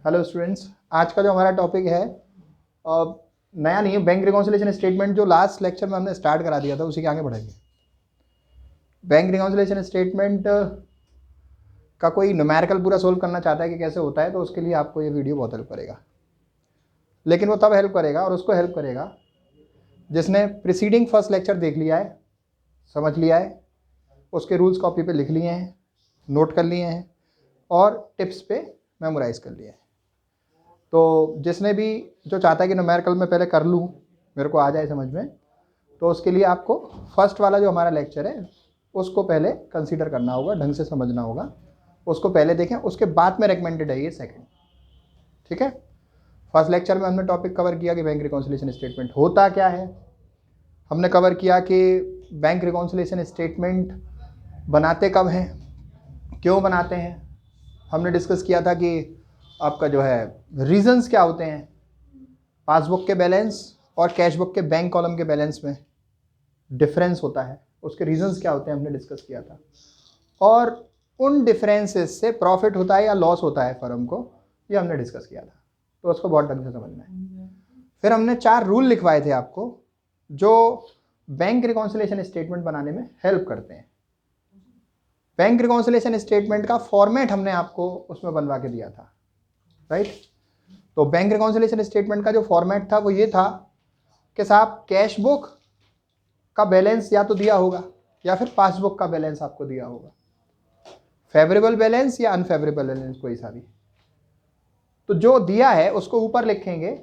Hello students, आज का जो हमारा टॉपिक है नया नहीं है। बैंक रिकॉन्सिलेशन स्टेटमेंट जो लास्ट लेक्चर में हमने स्टार्ट करा दिया था उसी के आगे बढ़ेंगे। बैंक रिकॉन्सिलेशन स्टेटमेंट का कोई न्यूमेरिकल पूरा सोल्व करना चाहता है कि कैसे होता है, तो उसके लिए आपको ये वीडियो बहुत हेल्प करेगा। लेकिन वो तब हेल्प करेगा और उसको हेल्प करेगा जिसने प्रीसीडिंग फर्स्ट लेक्चर देख लिया है, समझ लिया है, उसके रूल्स कॉपी पे लिख लिए हैं, नोट कर लिए हैं और टिप्स पे मेमोराइज कर लिया है। तो जिसने भी जो चाहता है कि न्यूमेरिकल में पहले कर लूँ, मेरे को आ जाए समझ में, तो उसके लिए आपको फर्स्ट वाला जो हमारा लेक्चर है उसको पहले कंसीडर करना होगा, ढंग से समझना होगा, उसको पहले देखें, उसके बाद में रिकमेंडेड है ये सेकंड। ठीक है। फर्स्ट लेक्चर में हमने टॉपिक कवर किया कि बैंक रिकॉन्सिलेशन स्टेटमेंट होता क्या है। हमने कवर किया कि बैंक रिकॉन्सिलेशन स्टेटमेंट बनाते कब हैं, क्यों बनाते हैं। हमने डिस्कस किया था कि आपका जो है रीजंस क्या होते हैं, पासबुक के बैलेंस और कैश बुक के बैंक कॉलम के बैलेंस में डिफरेंस होता है, उसके रीजंस क्या होते हैं हमने डिस्कस किया था। और उन डिफरेंसेस से प्रॉफिट होता है या लॉस होता है फर्म को, ये हमने डिस्कस किया था। तो उसको बहुत ढंग से समझना है। फिर हमने 4 रूल लिखवाए थे आपको जो बैंक रिकॉन्सिलेशन स्टेटमेंट बनाने में हेल्प करते हैं। बैंक रिकॉन्सिलेशन स्टेटमेंट का फॉर्मेट हमने आपको उसमें बनवा के दिया था, राइट। तो बैंक रिकॉन्सिलेशन स्टेटमेंट का जो फॉर्मेट था वो ये था कि साहब कैश बुक का बैलेंस या तो दिया होगा या फिर पासबुक का बैलेंस आपको दिया होगा, फेवरेबल बैलेंस या अनफेवरेबल बैलेंस कोई सा भी। तो जो दिया है उसको ऊपर लिखेंगे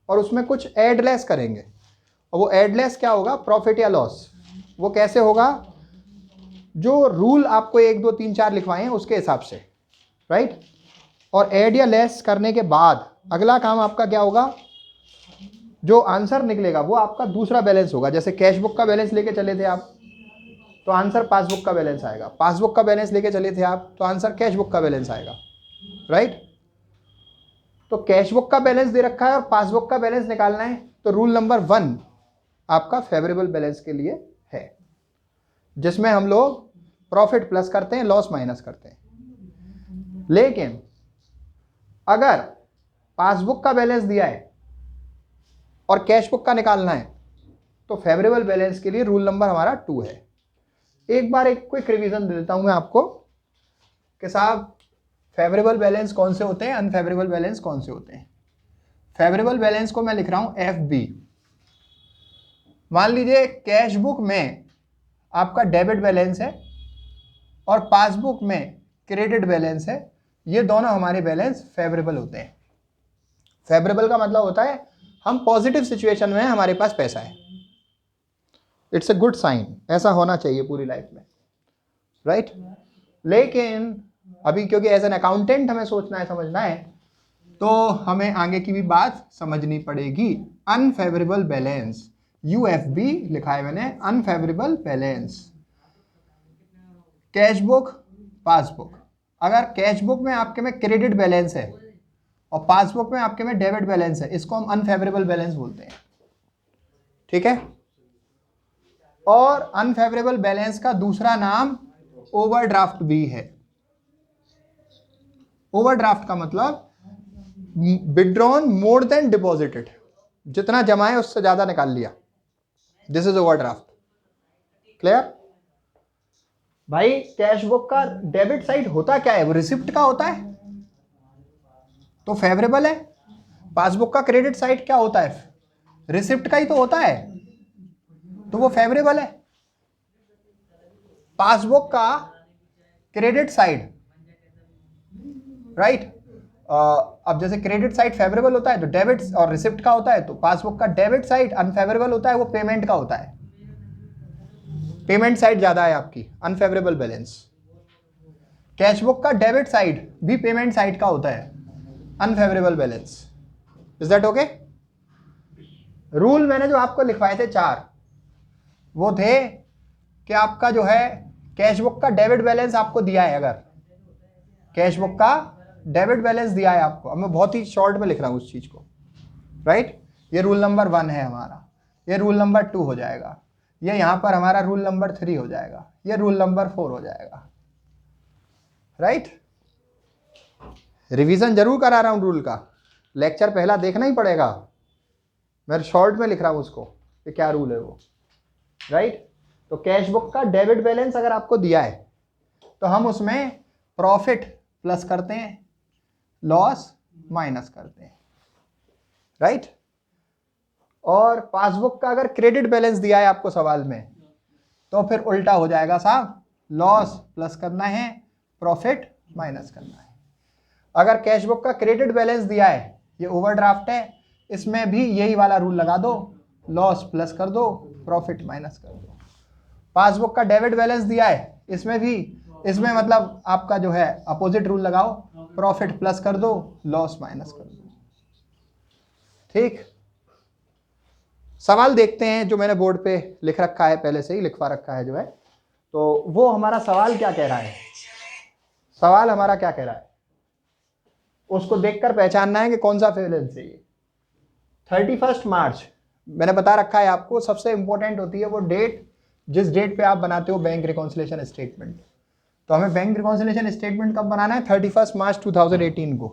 और उसमें कुछ ऐड लेस करेंगे, और वो ऐड लेस क्या होगा, प्रॉफिट या लॉस। वो कैसे होगा, जो रूल आपको 1 2 3 4 लिखवाए हैं उसके हिसाब से, राइट। और ऐड या लेस करने के बाद अगला काम आपका क्या होगा, जो आंसर निकलेगा वो आपका दूसरा बैलेंस होगा। जैसे कैश बुक का बैलेंस लेके चले थे आप तो आंसर पासबुक का बैलेंस आएगा, पासबुक का बैलेंस लेके चले थे आप तो आंसर कैश बुक का बैलेंस आएगा, राइट। तो कैश बुक का बैलेंस दे रखा है और पासबुक का बैलेंस निकालना है, तो रूल नंबर 1 आपका फेवरेबल बैलेंस के लिए है, जिसमें हम लोग प्रॉफिट प्लस करते हैं, लॉस माइनस करते हैं। लेकिन अगर पासबुक का बैलेंस दिया है और कैश बुक का निकालना है तो फेवरेबल बैलेंस के लिए रूल नंबर हमारा 2 है। एक बार एक क्विक रिवीजन दे देता हूं मैं आपको कि साहब फेवरेबल बैलेंस कौन से होते हैं, अनफेवरेबल बैलेंस कौन से होते हैं। फेवरेबल बैलेंस को मैं लिख रहा हूं FB। मान लीजिए कैश बुक में आपका डेबिट बैलेंस है और पासबुक में क्रेडिट बैलेंस है, ये दोनों हमारे बैलेंस फेवरेबल होते हैं। फेवरेबल का मतलब होता है हम पॉजिटिव सिचुएशन में, हमारे पास पैसा है, इट्स अ गुड साइन, ऐसा होना चाहिए पूरी लाइफ में, राइट। लेकिन अभी क्योंकि एज एन अकाउंटेंट हमें सोचना है, समझना है, तो हमें आगे की भी बात समझनी पड़ेगी। अनफेवरेबल बैलेंस UFB लिखा है मैंने, unfavourable balance cash book passbook. अगर कैश बुक में आपके में क्रेडिट बैलेंस है और पासबुक में आपके में डेबिट बैलेंस है, इसको हम अनफेवरेबल बैलेंस बोलते हैं, ठीक है। और अनफेवरेबल बैलेंस का दूसरा नाम ओवरड्राफ्ट भी है। ओवरड्राफ्ट का मतलब विड्रॉन मोर देन डिपॉजिटेड, जितना जमा है उससे ज्यादा निकाल लिया, दिस इज ओवरड्राफ्ट। क्लियर भाई। कैश बुक का डेबिट साइड होता क्या है, वो रिसिप्ट का होता है तो फेवरेबल है। पासबुक का क्रेडिट साइड क्या होता है, रिसिप्ट का ही तो होता है, तो वो फेवरेबल है। पासबुक का क्रेडिट साइड, राइट। अब जैसे क्रेडिट साइड फेवरेबल होता है तो डेबिट और रिसिप्ट का होता है, तो पासबुक का डेबिट साइड अनफेवरेबल होता है, वो पेमेंट का होता है, पेमेंट साइड ज्यादा है आपकी, अनफेवरेबल बैलेंस। कैश बुक का डेबिट साइड भी पेमेंट साइड का होता है, unfavourable balance. Is that okay. Rule मैंने जो आपको लिखवाए थे 4, वो थे कि आपका जो है कैश बुक का डेबिट बैलेंस आपको दिया है, अगर कैश बुक का डेबिट बैलेंस दिया है आपको, अब मैं बहुत ही शॉर्ट में लिख रहा हूं उस चीज को, राइट। ये रूल नंबर 1 है हमारा, ये रूल नंबर 2 हो जाएगा, ये यहां पर हमारा रूल नंबर 3 हो जाएगा, ये रूल नंबर 4 हो जाएगा, राइट। रिवीजन जरूर करा रहा हूँ रूल का, लेक्चर पहला देखना ही पड़ेगा, मैं शॉर्ट में लिख रहा हूँ उसको कि क्या रूल है वो, राइट। तो कैश बुक का डेबिट बैलेंस अगर आपको दिया है तो हम उसमें प्रॉफिट प्लस करते हैं, लॉस माइनस करते हैं, राइट। और पासबुक का अगर क्रेडिट बैलेंस दिया है आपको सवाल में तो फिर उल्टा हो जाएगा साहब, लॉस प्लस करना है, प्रॉफिट माइनस करना है। अगर कैश बुक का क्रेडिट बैलेंस दिया है, ये ओवरड्राफ्ट है, इसमें भी यही वाला रूल लगा दो, लॉस प्लस कर दो, प्रॉफिट माइनस कर दो। पासबुक का डेबिट बैलेंस दिया है, इसमें भी, इसमें मतलब आपका जो है अपोजिट रूल लगाओ, प्रॉफिट प्लस कर दो, लॉस माइनस कर दो। ठीक, सवाल देखते हैं जो मैंने बोर्ड पे लिख रखा है, पहले से ही लिखवा रखा है जो है, तो वो हमारा सवाल क्या कह रहा है, सवाल हमारा क्या कह रहा है उसको देखकर पहचानना है कि कौन सा बैलेंस है ये। 31 मार्च मैंने बता रखा है आपको, सबसे इंपॉर्टेंट होती है वो डेट जिस डेट पे आप बनाते हो बैंक रिकॉन्सिलेशन स्टेटमेंट। तो हमें बैंक रिकॉन्सिलेशन स्टेटमेंट कब बनाना है, 31 मार्च 2018 को।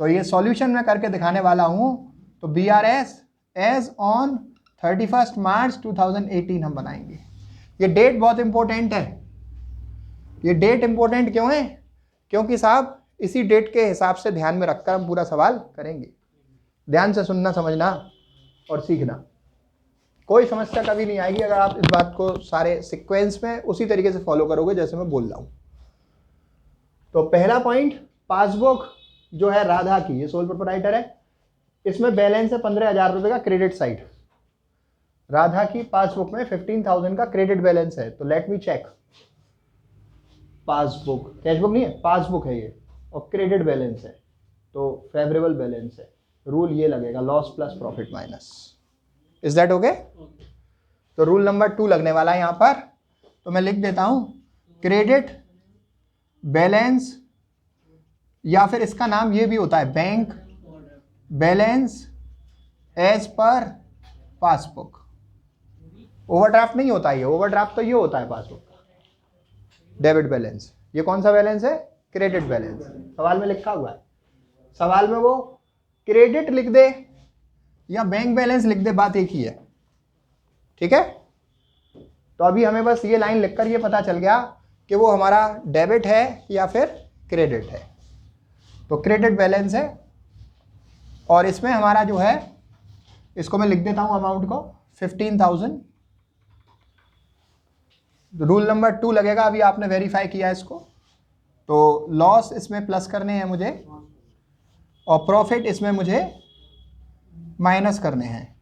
तो ये सॉल्यूशन मैं करके दिखाने वाला हूं, तो BRS एज ऑन 31 मार्च 2018 हम बनाएंगे। ये डेट बहुत इंपॉर्टेंट है। ये डेट इंपॉर्टेंट क्यों है, क्योंकि साहब इसी डेट के हिसाब से ध्यान में रखकर हम पूरा सवाल करेंगे। ध्यान से सुनना, समझना और सीखना, कोई समस्या कभी नहीं आएगी अगर आप इस बात को सारे सीक्वेंस में उसी तरीके से फॉलो करोगे जैसे मैं बोल रहा हूं। तो पहला पॉइंट, पासबुक जो है राधा की, ये सोल प्रोप्राइटर है, इसमें बैलेंस है 15,000 रुपए का क्रेडिट साइड। राधा की पासबुक में 15,000 का क्रेडिट बैलेंस है। तो let me check, passbook, cashbook नहीं है, पासबुक है ये, और क्रेडिट बैलेंस है तो फेवरेबल बैलेंस है। रूल ये लगेगा, loss plus profit minus. Is that okay? तो रूल नंबर 2 लगने वाला है यहां पर, तो मैं लिख देता हूं, क्रेडिट बैलेंस, या फिर इसका नाम ये भी होता है bank balance as per passbook. Overdraft नहीं होता ये, ओवरड्राफ्ट तो ये होता है पासबुक का। डेबिट बैलेंस, ये कौन सा बैलेंस है, क्रेडिट बैलेंस। सवाल में लिखा हुआ है, सवाल में वो क्रेडिट लिख दे या बैंक बैलेंस लिख दे, बात एक ही है। ठीक है, तो अभी हमें बस ये लाइन लिखकर ये पता चल गया कि वो हमारा डेबिट है या फिर क्रेडिट है। तो क्रेडिट बैलेंस है, और इसमें हमारा जो है, इसको मैं लिख देता हूं अमाउंट को 15,000। रूल नंबर 2 लगेगा, अभी आपने वेरीफाई किया इसको। तो लॉस इसमें प्लस करने हैं मुझे, और प्रॉफिट इसमें मुझे माइनस करने हैं।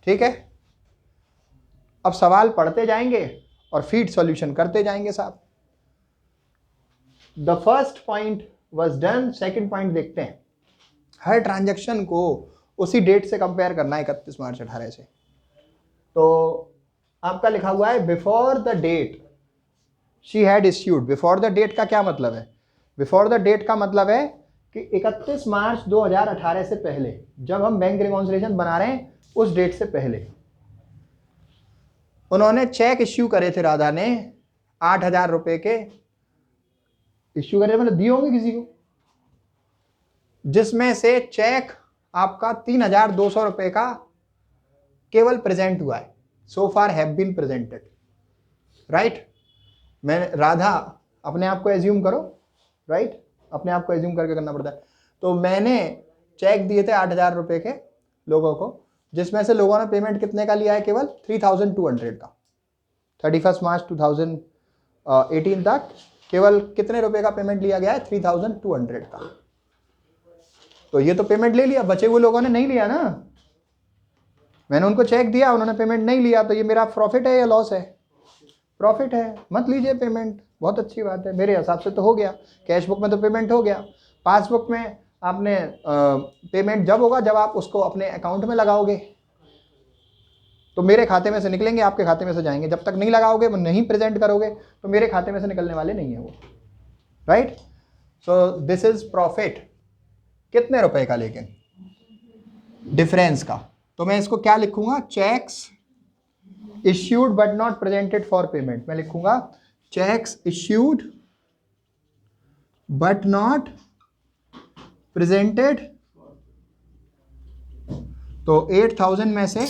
ठीक है, अब सवाल पढ़ते जाएंगे और फीड सॉल्यूशन करते जाएंगे साहब। The first point was done, second point देखते हैं। हर ट्रांजैक्शन को उसी डेट से कंपेयर करना है, 31 मार्च 18 से। तो आपका लिखा हुआ है before the date she had issued. Before the date का क्या मतलब है, बिफोर द डेट का मतलब है कि 31 मार्च 2018 से पहले, जब हम बैंक रिकॉन्सिलेशन बना रहे हैं उस डेट से पहले उन्होंने चेक इश्यू करे थे, राधा ने 8,000 रुपए के इश्यू करे, मतलब दिए होंगे किसी को, जिसमें से चेक आपका 3,200 रुपए का केवल प्रेजेंट हुआ है। सो फार हैव बीन प्रेजेंटेड, राइट। मैं राधा, अपने आप को एज्यूम करो, राइट, अपने आप को एज्यूम करके करना पड़ता है। तो मैंने चेक दिए थे 8,000 रुपए के लोगों को, जिसमें से लोगों ने पेमेंट कितने का लिया है, केवल 3,200 का। 31 मार्च 2018 तक केवल कितने रुपए का पेमेंट लिया गया है, 3,200 का। तो ये तो पेमेंट ले लिया, बचे हुए लोगों ने नहीं लिया ना। मैंने उनको चेक दिया, उन्होंने पेमेंट नहीं लिया, तो ये मेरा प्रॉफिट है या लॉस है, प्रॉफिट है, मत लीजिए पेमेंट। बहुत अच्छी बात है, मेरे हिसाब से तो हो गया। कैश बुक में तो पेमेंट हो गया, पासबुक में आपने पेमेंट जब होगा जब आप उसको अपने अकाउंट में लगाओगे, तो मेरे खाते में से निकलेंगे, आपके खाते में से जाएंगे। जब तक नहीं लगाओगे, नहीं प्रेजेंट करोगे, तो मेरे खाते में से निकलने वाले नहीं है वो, right. So this is profit, कितने रुपए का, लेकिन डिफरेंस का। तो मैं इसको क्या लिखूंगा, checks issued but not presented for payment. मैं लिखूंगा checks issued but not presented, तो 8,000 में से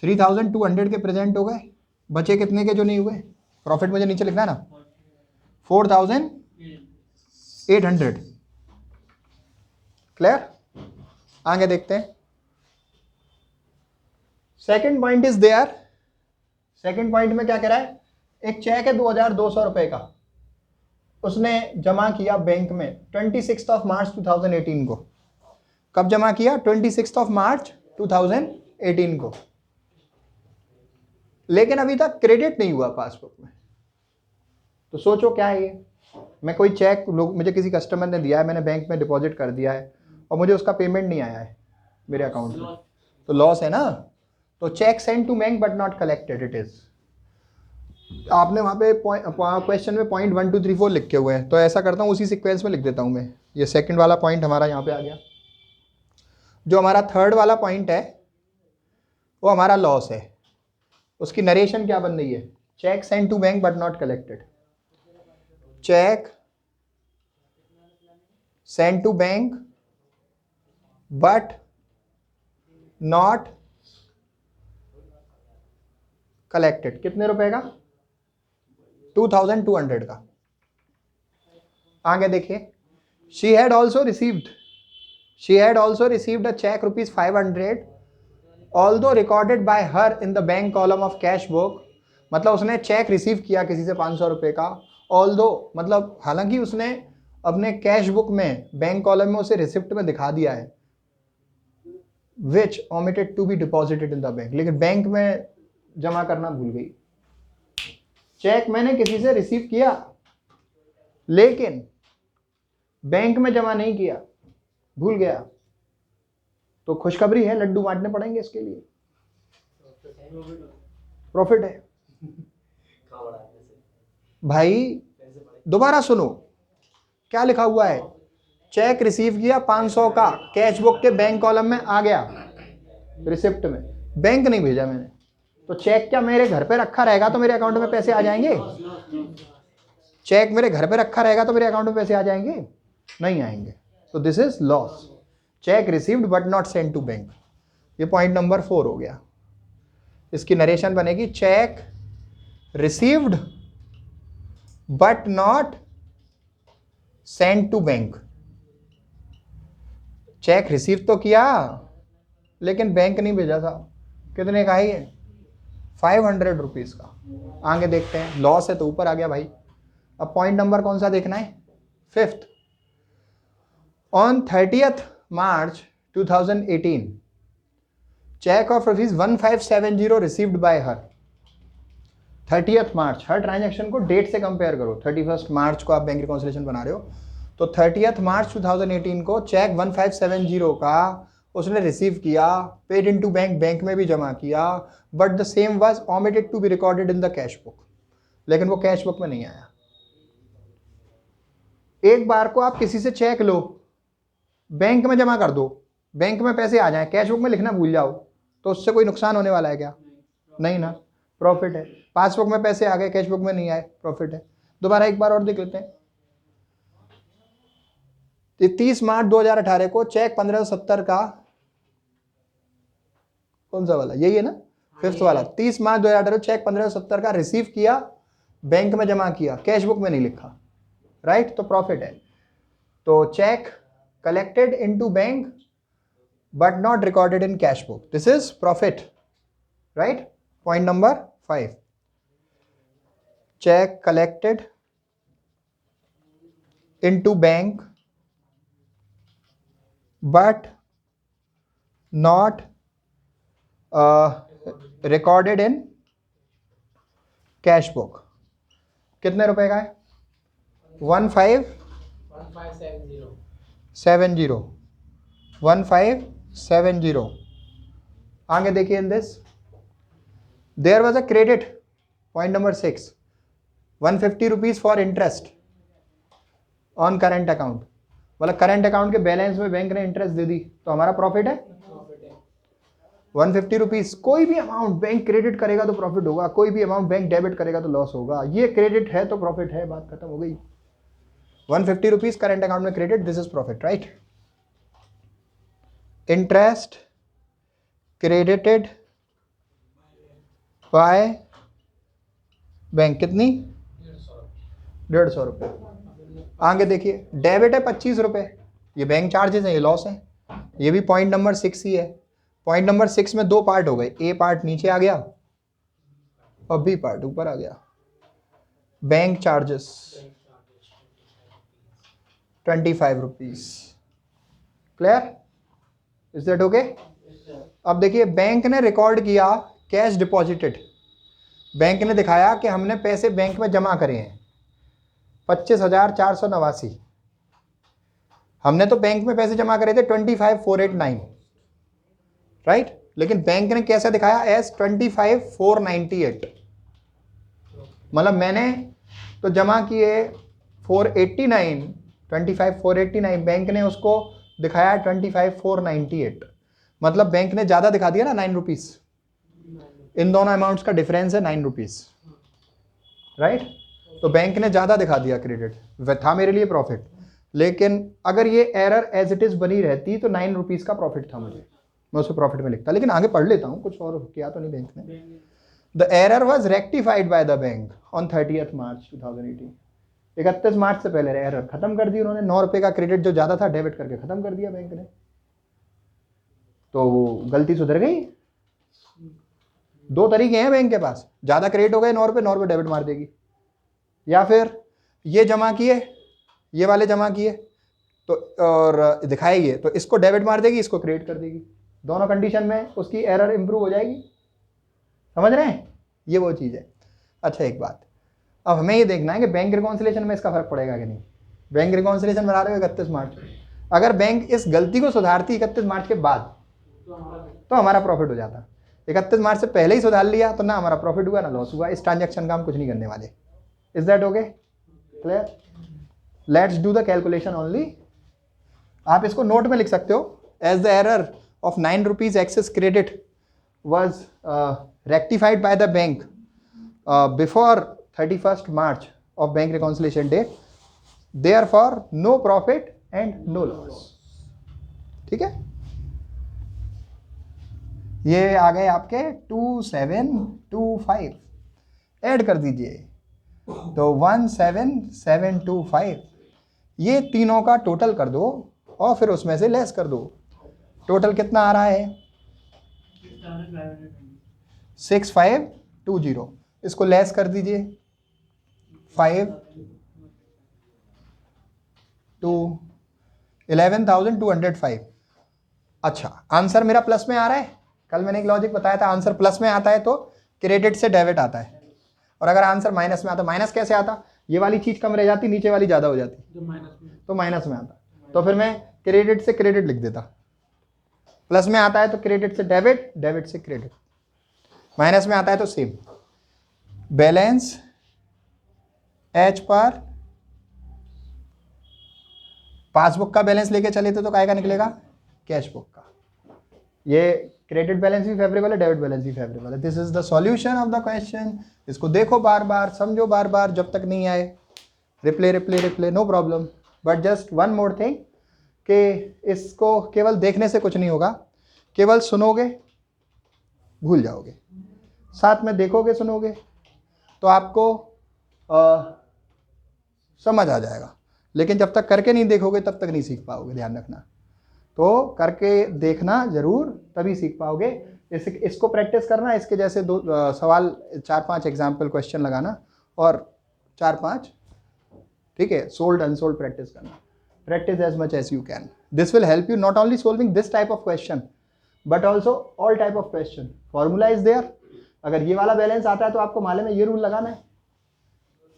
3,200 के प्रेजेंट हो गए, बचे कितने के जो नहीं हुए? प्रॉफिट मुझे नीचे लिखना है ना, 4,800। क्लियर? आगे देखते हैं। Second point is there. Second point में क्या कह रहा है? एक चेक है 2,200 रुपए का, उसने जमा किया बैंक में 26 मार्च 2018 को। कब जमा किया? 26 मार्च 2018 को। लेकिन अभी तक क्रेडिट नहीं हुआ पासबुक में। तो सोचो क्या है ये? मैं कोई चेक मुझे किसी कस्टमर ने दिया है, मैंने बैंक में डिपॉजिट कर दिया है और मुझे उसका पेमेंट नहीं आया है मेरे अकाउंट में, तो लॉस है ना। तो cheque send to bank but not collected it is. आपने वहाँ पे क्वेश्चन में पॉइंट 1 2 3 4 लिखे हुए हैं, तो ऐसा करता हूँ उसी सीक्वेंस में लिख देता हूँ मैं। ये सेकंड वाला पॉइंट हमारा यहाँ पे आ गया। जो हमारा थर्ड वाला पॉइंट है वो हमारा लॉस है। उसकी नरेशन क्या बन रही है? Cheque send to bank but not collected. Cheque send to bank but not collected. कितने रुपए का? 2,200 का। आगे देखिए, she had also received a cheque ₹500 although recorded by her in the bank column of cash book. मतलब उसने check receive किया किसी से 500 रुपए का, ऑल्दो मतलब हालांकि उसने अपने कैश बुक में बैंक कॉलम में उसे रिसिप्ट में दिखा दिया है, which omitted to be deposited in the bank, लेकिन बैंक में जमा करना भूल गई। चेक मैंने किसी से रिसीव किया लेकिन बैंक में जमा नहीं किया, भूल गया, तो खुशखबरी है, लड्डू बांटने पड़ेंगे इसके लिए। प्रॉफिट है भाई। दोबारा सुनो क्या लिखा हुआ है? चेक रिसीव किया 500 का, कैश बुक के बैंक कॉलम में आ गया रिसिप्ट में, बैंक नहीं भेजा मैंने, तो चेक क्या मेरे घर पे रखा रहेगा तो मेरे अकाउंट में पैसे आ जाएंगे? चेक मेरे घर पे रखा रहेगा तो मेरे अकाउंट में पैसे आ जाएंगे? नहीं आएंगे। तो this is loss. Cheque received but not send to bank. ये पॉइंट नंबर 4 हो गया। इसकी नरेशन बनेगी cheque received but not send to bank. Cheque receive तो किया लेकिन बैंक नहीं भेजा था। कितने का है ये? 500 रुपीज का। आगे देखते हैं, लॉस है तो ऊपर आ गया भाई। अब पॉइंट नंबर कौन सा देखना है? 5th। On 30th March 2018 cheque of ₹1570 received by her. 30th March, हर ट्रांजैक्शन को डेट से कंपेयर करो। 31st मार्च को आप बैंक रिकॉन्सिलिएशन बना रहे हो, तो 30th मार्च 2018 को चेक 1570 का उसने रिसीव किया, पेड इनटू बैंक, बैंक में भी जमा किया, but the same was omitted to be recorded in the cash book, लेकिन वो कैश बुक में नहीं आया। एक बार को आप किसी से चेक लो, बैंक में जमा कर दो, बैंक में पैसे आ जाएं, कैश बुक में लिखना भूल जाओ, तो उससे कोई नुकसान होने वाला है क्या? नहीं ना, प्रॉफिट है। पासबुक में पैसे आ गए, कैश बुक में नहीं आए, प्रॉफिट है। दोबारा एक बार और देख लेते हैं। 30 मार्च 2018 को चेक 1570 का, कौन सा वाला? यही है ना, 5th वाला। 30 मार्च 2018 चेक 1570 का रिसीव किया, बैंक में जमा किया, कैश बुक में नहीं लिखा, राइट? तो प्रॉफिट है। तो check collected into bank but not recorded in cash book, this is profit, right? Point number 5, check collected into bank but not recorded in cash book। कितने रुपए का है? 1570। आगे देखिए, in this there was a credit, point number 6, 150 rupees for interest on current account. मतलब current account के balance में bank ने इंटरेस्ट दे दी, तो हमारा प्रॉफिट है 150 रुपीज। कोई भी अमाउंट बैंक क्रेडिट करेगा तो प्रॉफिट होगा, कोई भी अमाउंट बैंक डेबिट करेगा तो लॉस होगा। ये क्रेडिट है तो प्रॉफिट है, बात खत्म हो गई। 150 रुपीज करेंट अकाउंट में credit, this is profit, right? Interest credited by bank, कितनी? 150 रुपये। आगे देखिए, डेबिट है 25 रुपये, ये बैंक चार्जेस हैं, ये लॉस है, ये भी पॉइंट नंबर 6 ही है। पॉइंट नंबर 6 में 2 पार्ट हो गए, ए पार्ट नीचे आ गया और बी पार्ट ऊपर आ गया। Bank charges 25 rupees. Clear? Is that okay? अब देखिए, बैंक ने रिकॉर्ड किया कैश डिपॉजिटेड, बैंक ने दिखाया कि हमने पैसे बैंक में जमा करे हैं 25,489। हमने तो बैंक में पैसे जमा करे थे 25,489, राइट? लेकिन बैंक ने कैसा दिखाया? एज 25,498। मतलब मैंने तो जमा किए 489, 25,489, बैंक ने उसको दिखाया 25,498। मतलब बैंक ने ज़्यादा दिखा दिया ना 9 रुपीज़। इन दोनों अमाउंट्स का डिफरेंस है 9 रुपीज़, राइट? तो बैंक ने ज़्यादा दिखा दिया क्रेडिट, था मेरे लिए प्रॉफिट। लेकिन अगर ये एरर एज इट इज़ बनी रहती तो 9 रुपीज़ का प्रॉफिट था मुझे, मैं उसे प्रॉफिट में लिखता। लेकिन आगे पढ़ लेता हूँ, कुछ और किया तो नहीं बैंक ने। The error was rectified by the bank on 30 मार्च 2018। 31 मार्च से पहले एरर खत्म कर दी उन्होंने। 9 रुपये का क्रेडिट जो ज़्यादा था डेबिट करके खत्म कर दिया बैंक ने, तो वो गलती सुधर गई। 2 तरीके हैं बैंक के पास, ज़्यादा क्रेडिट हो गए 9 रुपये डेबिट मार देगी, या फिर ये जमा किए, ये वाले जमा किए तो और दिखाए ये, तो इसको डेबिट मार देगी, इसको क्रेडिट कर देगी। दोनों कंडीशन में उसकी एरर इंप्रूव हो जाएगी। समझ रहे हैं? ये वो चीज़ है। अच्छा, एक बात, अब हमें ये देखना है कि बैंक रिकॉन्सिलेशन में इसका फर्क पड़ेगा कि नहीं। बैंक रिकॉन्सिलेशन बना रहे हो 31 मार्च, अगर बैंक इस गलती को सुधारती 31 मार्च के बाद तो हमारा प्रॉफिट हो जाता। 31 मार्च से पहले ही सुधार लिया तो ना हमारा प्रॉफिट हुआ ना लॉस हुआ। इस ट्रांजैक्शन का हम कुछ नहीं करने वाले। Is that okay? Clear? Let's do the calculation only. आप इसको नोट में लिख सकते हो, as the error of 9 rupees excess credit was rectified by the bank before 31st March of bank reconciliation date, therefore no profit and no loss। ठीक है, ये आ गए आपके 2725, ऐड कर दीजिए तो 17725, ये तीनों का टोटल कर दो और फिर उसमें से लेस कर दो। टोटल कितना आ रहा है? 6520। इसको लेस कर दीजिए 5 to 11,205। अच्छा, आंसर मेरा प्लस में आ रहा है। कल मैंने एक लॉजिक बताया था, आंसर प्लस में आता है तो क्रेडिट से डेबिट आता है, और अगर आंसर माइनस में आता, माइनस कैसे आता? ये वाली चीज कम रह जाती, नीचे वाली ज्यादा हो जाती, तो माइनस में आता। तो फिर मैं क्रेडिट से क्रेडिट लिख देता। प्लस में आता है तो क्रेडिट से डेबिट, डेबिट से क्रेडिट। माइनस में आता है तो सेम। बैलेंस एच पर पासबुक का बैलेंस लेके चले थे तो काय का निकलेगा? कैश बुक का। ये क्रेडिट बैलेंस भी फेवरेबल है, डेबिट बैलेंस भी फेवरेबल है। This is the solution of the question. इसको देखो बार बार, समझो बार बार, जब तक नहीं आए replay replay replay, no problem. But just one more thing कि इसको केवल देखने से कुछ नहीं होगा, केवल सुनोगे भूल जाओगे, साथ में देखोगे सुनोगे तो आपको समझ आ जाएगा। लेकिन जब तक करके नहीं देखोगे तब तक नहीं सीख पाओगे, ध्यान रखना। तो करके देखना जरूर, तभी सीख पाओगे। इसको प्रैक्टिस करना, इसके जैसे 2 सवाल 4-5 एग्जाम्पल क्वेश्चन लगाना और 4-5, ठीक है, सोल्ड अनसोल्ड प्रैक्टिस करना। Practice as much as you can. This will help you not only solving this type of question, but also all type of question. Formula is there. अगर ये वाला balance आता है तो आपको मालूम है ये रूल लगाना है,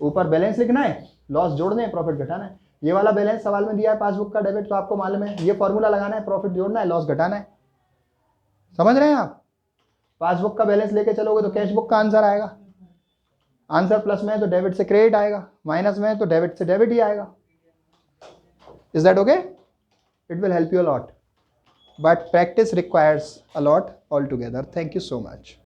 ऊपर बैलेंस लिखना है, लॉस जोड़ने हैं, प्रॉफिट घटाना है। ये वाला बैलेंस सवाल में दिया है पासबुक का डेबिट, तो आपको मालूम है ये फॉर्मूला लगाना है, प्रॉफिट जोड़ना है, लॉस घटाना है। समझ रहे हैं आप? पासबुक का बैलेंस लेके चलोगे तो कैश बुक का आंसर आएगा। आंसर प्लस में है तो डेबिट से क्रेडिट आएगा, माइनस में है तो डेबिट से डेबिट ही आएगा। Is that okay? It will help you a lot. But practice requires a lot altogether. Thank you so much.